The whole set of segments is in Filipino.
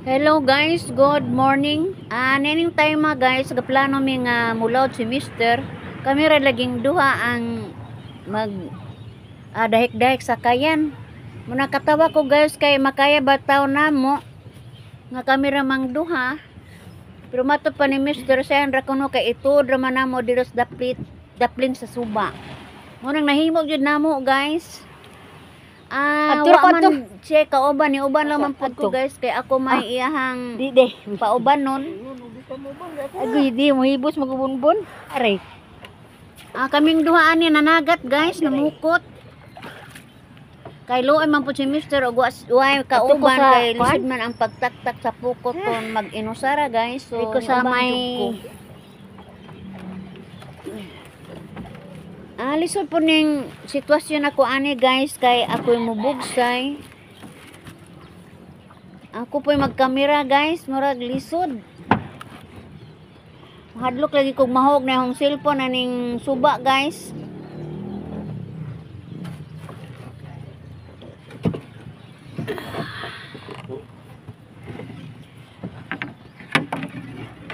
Hello guys, good morning. Nening time guys, gaplano mi nga mulod si Mister. Kami ra laging duha ang mag dahik-dahik sa kayan. Muna katawa ko guys kay makaya bataw namo nga kami ra mang duha. Pero mato pa ni Mister sayan ra kuno kay ito ra man namo diros daplin sa suba. Munang nahimo jud namo guys. Wa man siya kauban ni uban lang man pud ko guys kay ako may iyahang Di de. pauban nun. Agoy di mo hibos magubunbon. Aray. Kaming duha ani nanagat guys, namukot. Kay luoy man pud si Mister og way kauban kay lisod man ang pagtaktak sa pukot kon mag-inusara guys. So Ko sa may lisod po ning sitwasyon ako ani guys kay ako'y mubugsay. Ako po'y magkamera guys, murag lisod. Hadlok lagi kog mahog na yung cellphone aning suba guys.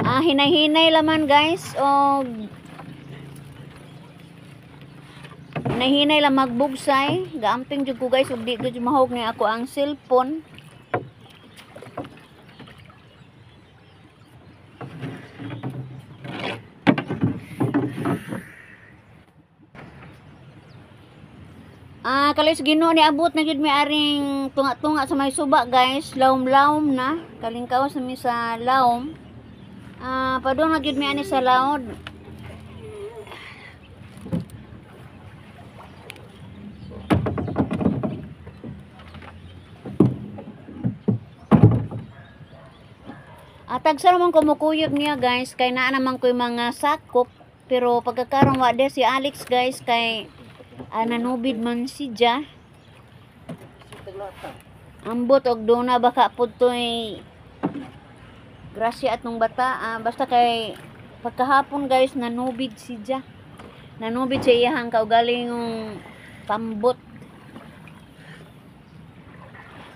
Hinay-hinay laman guys og nahinay lang magbugsay, gaamping jud ko guys ug di jud mahog ni ako ang cellphone. Kalis Ginoo ni abot na jud mi aring tunga-tunga sa may suba guys, lawom-lawom na, kalingkaw sa mi sa lawom. Padung na jud mi ani sa laod. Tagsa naman kumukuyog niya guys kay naa naman ko yung mga sakop pero pagkakaroon wa de si Alex guys kay nanubid man si Ja ambot og duna baka pud toy grasya atong bata basta kay pagkahapon guys nanubid si Ja, nanubid siya iyahang kaugaling yung pambot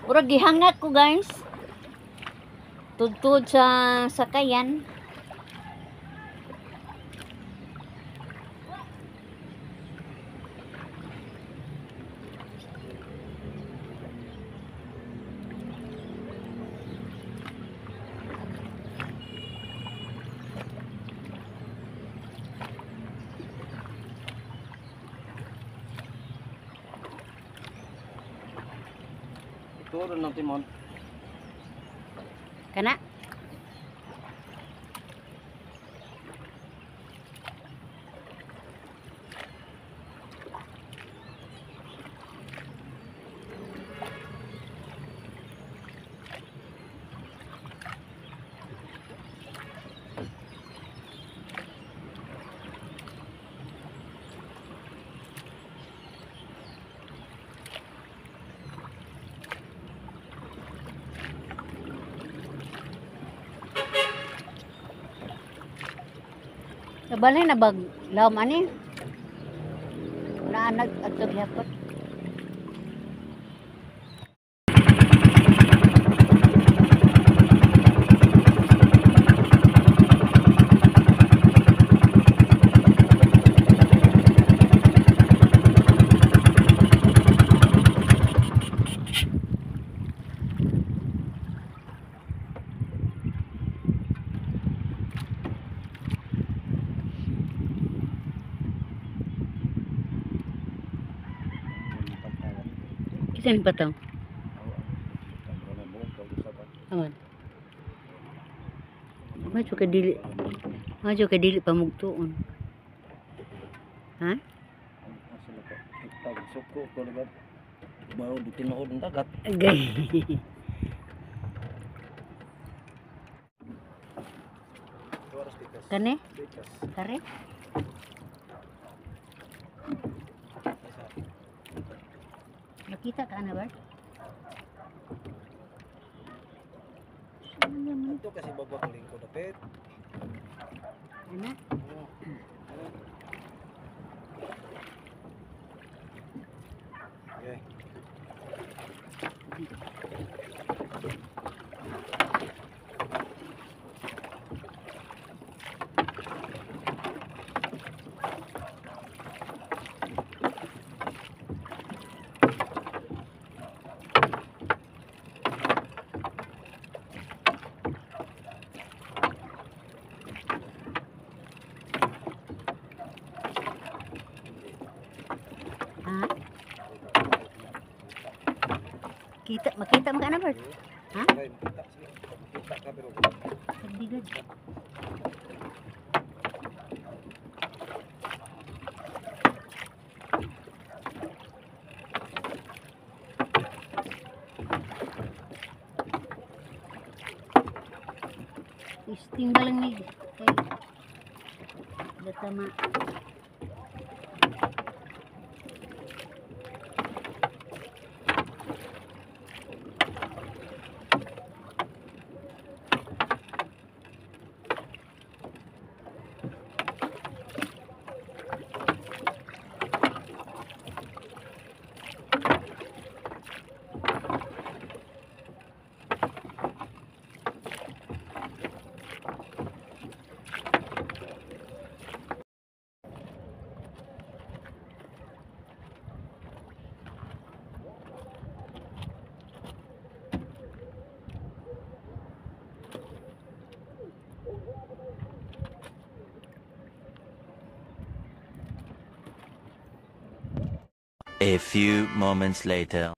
urag gihangat ko guys tudtod sa sakayan. Turo ng timon. Kana? Balay na bag lawom ani. Naanag adto gyapon. Kisa ni patang? Aman. Maju ka dili pamugtuon. Ha? Suko ko dagat. Baru di tinuod ng dagat. Agay. Kane? Kare? Nakita ka na ba? Ito kasi babak lingko dapit. Ano? Okay. Kita makan apa? Ha? Ay, makita sila. Makita ka pero Pagdigad. Isting ba lang ni kay datama. A few moments later.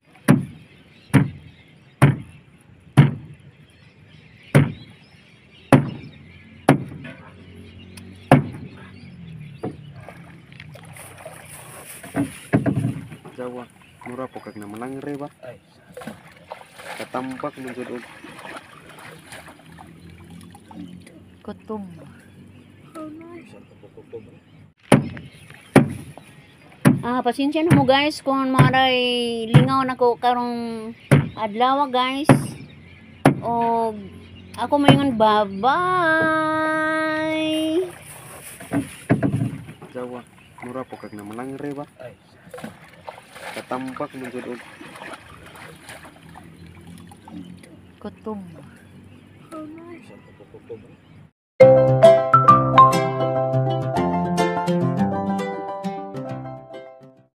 Jawa, murah pokok na manangre ba? ay, Katambak menjadi Kutob. isang kapupupog. Pasensya na mo guys kung maray lingaw na ko karong adlaw guys. O ako mayon bye-bye. Jawa, murah pokok na manangre ba? Ay, Katambak menjadi Kutob. isang kapupupog.